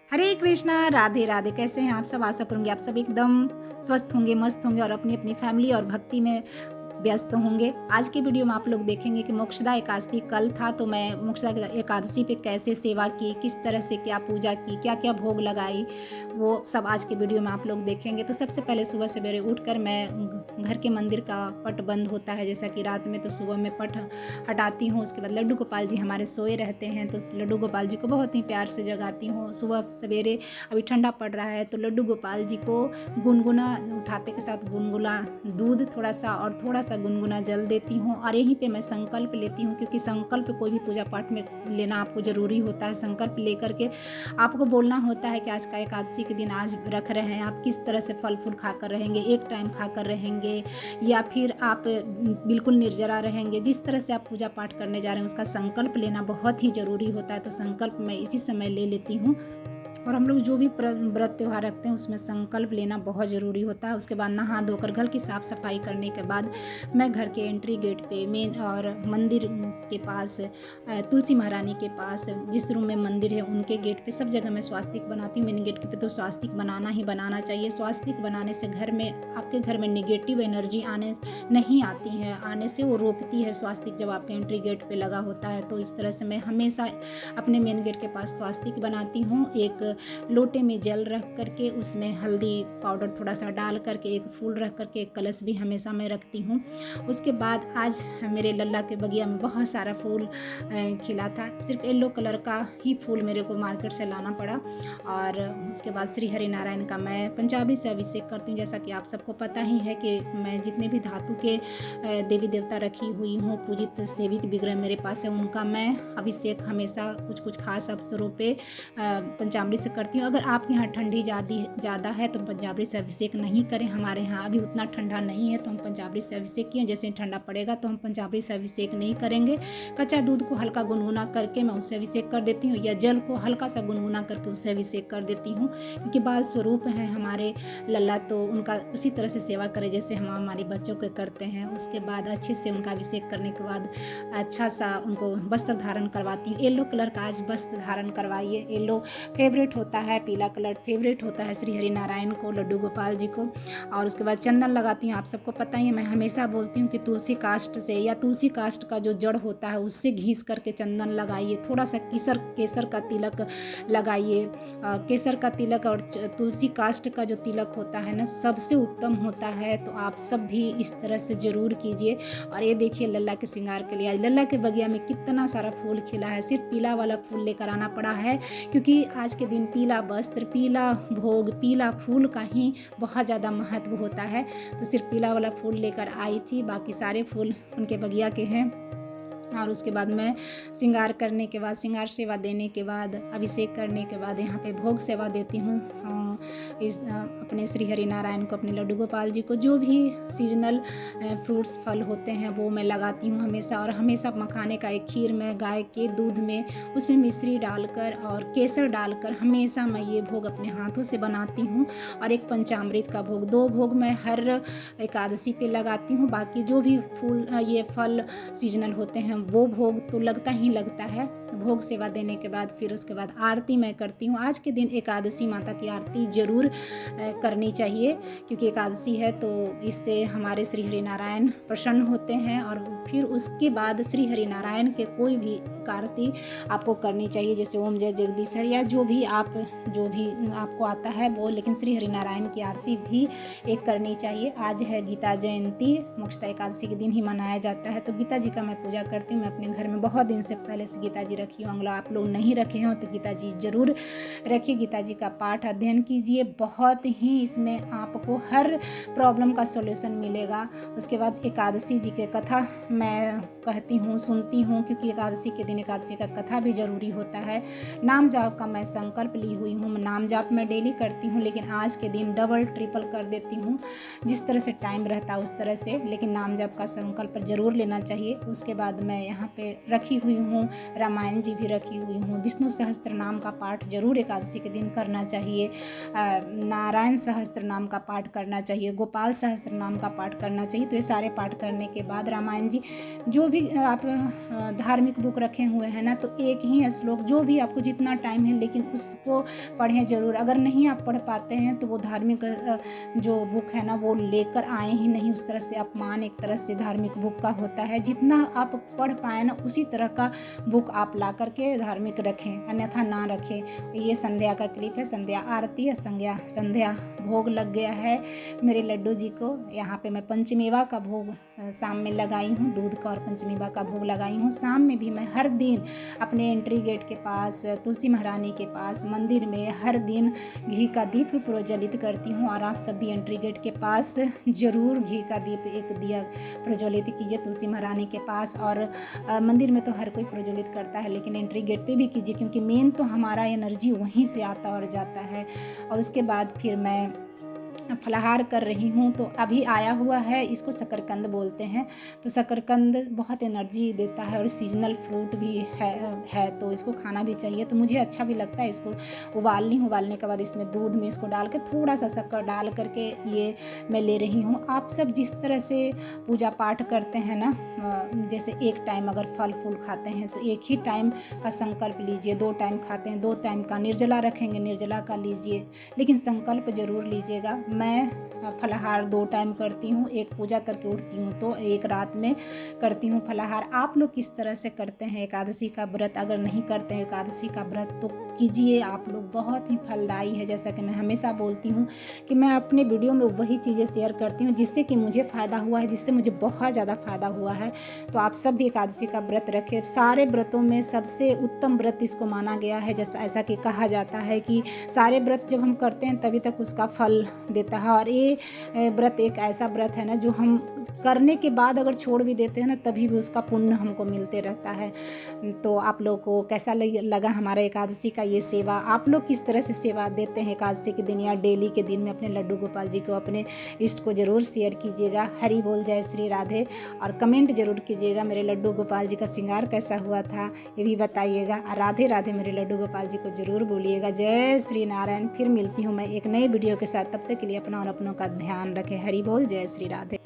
हरे कृष्णा, राधे राधे। कैसे हैं आप सब? आशा करूंगी आप सब एकदम स्वस्थ होंगे, मस्त होंगे और अपनी अपनी फैमिली और भक्ति में व्यस्त होंगे। आज की वीडियो में आप लोग देखेंगे कि मोक्षदा एकादशी कल था, तो मैं मोक्षदा एकादशी पे कैसे सेवा की, किस तरह से क्या पूजा की, क्या क्या भोग लगाई, वो सब आज की वीडियो में आप लोग देखेंगे। तो सबसे पहले सुबह सवेरे उठकर मैं घर के मंदिर का पट बंद होता है, जैसा कि रात में, तो सुबह में पट हटाती हूँ। उसके बाद लड्डू गोपाल जी हमारे सोए रहते हैं, तो लड्डू गोपाल जी को बहुत ही प्यार से जगाती हूँ। सुबह सवेरे अभी ठंडा पड़ रहा है, तो लड्डू गोपाल जी को गुनगुना उठाते के साथ गुनगुना दूध थोड़ा सा और थोड़ा सा गुनगुना जल देती हूँ। और यहीं पे मैं संकल्प लेती हूँ, क्योंकि संकल्प कोई भी पूजा पाठ में लेना आपको ज़रूरी होता है। संकल्प लेकर के आपको बोलना होता है कि आज का एकादशी के दिन आज रख रहे हैं, आप किस तरह से फल फूल खाकर रहेंगे, एक टाइम खाकर रहेंगे या फिर आप बिल्कुल निर्जरा रहेंगे। जिस तरह से आप पूजा पाठ करने जा रहे हैं उसका संकल्प लेना बहुत ही ज़रूरी होता है। तो संकल्प मैं इसी समय ले लेती हूँ। और हम लोग जो भी व्रत त्यौहार रखते हैं उसमें संकल्प लेना बहुत ज़रूरी होता है। उसके बाद नहा धोकर घर की साफ़ सफाई करने के बाद मैं घर के एंट्री गेट पे मेन और मंदिर के पास तुलसी महारानी के पास जिस रूम में मंदिर है उनके गेट पे सब जगह मैं स्वास्तिक बनाती हूँ। मेन गेट पे तो स्वास्तिक बनाना ही बनाना चाहिए। स्वास्तिक बनाने से घर में, आपके घर में निगेटिव एनर्जी आने नहीं आती है, आने से वो रोकती है स्वास्तिक जब आपके एंट्री गेट पे लगा होता है। तो इस तरह से मैं हमेशा अपने मेन गेट के पास स्वास्तिक बनाती हूँ। एक लोटे में जल रख करके उसमें हल्दी पाउडर थोड़ा सा डाल करके एक फूल रख करके एक कलश भी हमेशा मैं रखती हूँ। उसके बाद आज मेरे लल्ला के बगिया में बहुत सारा फूल खिला था। सिर्फ येलो कलर का ही फूल मेरे को मार्केट से लाना पड़ा। और उसके बाद श्री हरि नारायण का मैं पंचामृत से अभिषेक करती हूँ। जैसा कि आप सबको पता ही है कि मैं जितने भी धातु के देवी देवता रखी हुई हूँ, पूजित सेवित विग्रह मेरे पास है, उनका मैं अभिषेक हमेशा कुछ कुछ खास अवसरों पे पंचामृत से करती हूँ। अगर आपके यहाँ ठंडी ज़्यादा है तो पंचामृत से अभिषेक नहीं करें। हमारे यहाँ अभी उतना ठंडा नहीं है तो हम पंचामृत से अभिषेक किए। जैसे ठंडा पड़ेगा तो हम पंचामृत से अभिषेक नहीं करेंगे। कच्चा दूध को हल्का गुनगुना करके मैं उससे अभिषेक कर देती हूँ, या जल को हल्का सा गुनगुना करके उससे अभिषेक कर देती हूँ। क्योंकि बाल स्वरूप हैं हमारे लल्ला, तो उनका उसी तरह से सेवा करें जैसे हम हमारे बच्चों के करते हैं। उसके बाद अच्छे से उनका अभिषेक करने के बाद अच्छा सा उनको वस्त्र धारण करवाती हूँ। येलो कलर का आज वस्त्र धारण करवाइए। येलो फेवरेट होता है, पीला कलर फेवरेट होता है श्री हरि नारायण को, लड्डू गोपाल जी को। और उसके बाद चंदन लगाती हूँ। आप सबको पता ही है, मैं हमेशा बोलती हूँ कि तुलसी काष्ठ से या तुलसी काष्ठ का जो जड़ होता है उससे घिस करके चंदन लगाइए। थोड़ा सा केसर का तिलक लगाइए। केसर का तिलक और तुलसी काष्ठ का जो तिलक होता है ना, सबसे उत्तम होता है। तो आप सब भी इस तरह से ज़रूर कीजिए। और ये देखिए लल्ला के श्रृंगार के लिए आज लल्ला के बगिया में कितना सारा फूल खिला है। सिर्फ पीला वाला फूल लेकर आना पड़ा है, क्योंकि आज के दिन पीला वस्त्र, पीला भोग, पीला फूल का ही बहुत ज़्यादा महत्व होता है। तो सिर्फ पीला वाला फूल लेकर आई थी, बाकी सारे फूल उनके बगिया के हैं। और उसके बाद मैं श्रृंगार करने के बाद, श्रृंगार सेवा देने के बाद, अभिषेक करने के बाद यहाँ पे भोग सेवा देती हूँ। इस अपने श्री हरि नारायण को, अपने लड्डू गोपाल जी को, जो भी सीजनल फ्रूट्स फल होते हैं वो मैं लगाती हूँ हमेशा। और हमेशा मखाने का एक खीर में गाय के दूध में उसमें मिश्री डालकर और केसर डालकर हमेशा मैं ये भोग अपने हाथों से बनाती हूँ। और एक पंचामृत का भोग, 2 भोग मैं हर एकादशी पे लगाती हूँ। बाकी जो भी फूल ये फल सीजनल होते हैं वो भोग तो लगता ही लगता है। भोग सेवा देने के बाद फिर उसके बाद आरती मैं करती हूँ। आज के दिन एकादशी माता की आरती ज़रूर करनी चाहिए, क्योंकि एकादशी है तो इससे हमारे श्री हरि नारायण प्रसन्न होते हैं। और फिर उसके बाद श्री हरि नारायण के कोई भी आरती आपको करनी चाहिए, जैसे ओम जय जगदीशर या जो भी आपको आता है वो, लेकिन श्री हरि नारायण की आरती भी एक करनी चाहिए। आज है गीता जयंती, मोक्षदा एकादशी के दिन ही मनाया जाता है। तो गीता जी का मैं पूजा करती हूँ। मैं अपने घर में बहुत दिन से पहले से गीता जी रखी हूँ। अगर आप लोग नहीं रखे हो तो गीता जी जरूर रखिए। गीता जी का पाठ अध्ययन कीजिए, बहुत ही इसमें आपको हर प्रॉब्लम का सॉल्यूशन मिलेगा। उसके बाद एकादशी जी के कथा मैं कहती हूँ, सुनती हूँ, क्योंकि एकादशी के दिन एकादशी का कथा भी ज़रूरी होता है। नाम जाप का मैं संकल्प ली हुई हूँ। नाम जाप मैं डेली करती हूँ, लेकिन आज के दिन डबल ट्रिपल कर देती हूँ, जिस तरह से टाइम रहता है उस तरह से। लेकिन नाम जाप का संकल्प जरूर लेना चाहिए। उसके बाद मैं यहाँ पे रखी हुई हूँ, रामायण जी भी रखी हुई हूँ। विष्णु सहस्त्र नाम का पाठ जरूर एकादशी के दिन करना चाहिए। नारायण सहस्त्र नाम का पाठ करना चाहिए। गोपाल सहस्त्र नाम का पाठ करना चाहिए। तो ये सारे पाठ करने के बाद रामायण जी जो भी आप धार्मिक बुक रखे हुए हैं ना, तो एक ही श्लोक, जो भी आपको जितना टाइम है, लेकिन उसको पढ़ें ज़रूर। अगर नहीं आप पढ़ पाते हैं तो वो धार्मिक जो बुक है ना वो लेकर आए ही नहीं। उस तरह से अपमान एक तरह से धार्मिक बुक का होता है। जितना आप पढ़ पाए ना उसी तरह का बुक आप ला करके धार्मिक रखें, अन्यथा ना रखें। ये संध्या का क्लिप है, संध्या आरती है। संध्या भोग लग गया है मेरे लड्डू जी को। यहाँ पे मैं पंचमेवा का भोग शाम में लगाई हूँ, दूध का और पंचमेवा का भोग लगाई हूँ। शाम में भी मैं हर दिन अपने एंट्री गेट के पास, तुलसी महारानी के पास, मंदिर में हर दिन घी का दीप प्रज्वलित करती हूँ। और आप सभी एंट्री गेट के पास ज़रूर घी का दीप एक दिया प्रज्वलित कीजिए तुलसी महारानी के पास। और मंदिर में तो हर कोई प्रज्वलित करता है, लेकिन एंट्री गेट पे भी कीजिए, क्योंकि मेन तो हमारा एनर्जी वहीं से आता और जाता है। और उसके बाद फिर मैं फलाहार कर रही हूँ। तो अभी आया हुआ है, इसको शकरकंद बोलते हैं। तो शकरकंद बहुत एनर्जी देता है और सीजनल फ्रूट भी है तो इसको खाना भी चाहिए। तो मुझे अच्छा भी लगता है। इसको उबालने के बाद इसमें दूध में इसको डाल के थोड़ा सा शक्कर डाल करके ये मैं ले रही हूँ। आप सब जिस तरह से पूजा पाठ करते हैं ना, जैसे एक टाइम अगर फल फूल खाते हैं तो एक ही टाइम का संकल्प लीजिए। 2 टाइम खाते हैं, 2 टाइम का निर्जला रखेंगे, निर्जला का लीजिए, लेकिन संकल्प जरूर लीजिएगा। मैं फलाहार 2 टाइम करती हूँ, एक पूजा करके उठती हूँ तो एक रात में करती हूँ फलाहार। आप लोग किस तरह से करते हैं एकादशी का व्रत? अगर नहीं करते हैं एकादशी का व्रत तो कीजिए, आप लोग, बहुत ही फलदायी है। जैसा कि मैं हमेशा बोलती हूँ कि मैं अपने वीडियो में वही चीज़ें शेयर करती हूँ जिससे कि मुझे फ़ायदा हुआ है, जिससे मुझे बहुत ज़्यादा फ़ायदा हुआ है। तो आप सब भी एकादशी का व्रत रखें। सारे व्रतों में सबसे उत्तम व्रत इसको माना गया है। जैसा ऐसा कि कहा जाता है कि सारे व्रत जब हम करते हैं तभी तक उसका फल देता है। और ये व्रत एक ऐसा व्रत है ना जो हम करने के बाद अगर छोड़ भी देते हैं ना तभी भी उसका पुण्य हमको मिलते रहता है। तो आप लोग को कैसा लगा हमारा एकादशी का ये सेवा? आप लोग किस तरह से सेवा देते हैं एकादशी के दिन या डेली के दिन में अपने लड्डू गोपाल जी को, अपने इष्ट को ज़रूर शेयर कीजिएगा। हरि बोल, जय श्री राधे। और कमेंट जरूर कीजिएगा मेरे लड्डू गोपाल जी का श्रृंगार कैसा हुआ था ये भी बताइएगा। राधे राधे मेरे लड्डू गोपाल जी को ज़रूर बोलिएगा। जय श्री नारायण। फिर मिलती हूँ मैं एक नए वीडियो के साथ, तब तक के लिए अपना और अपनों का ध्यान रखें। हरि बोल, जय श्री राधे।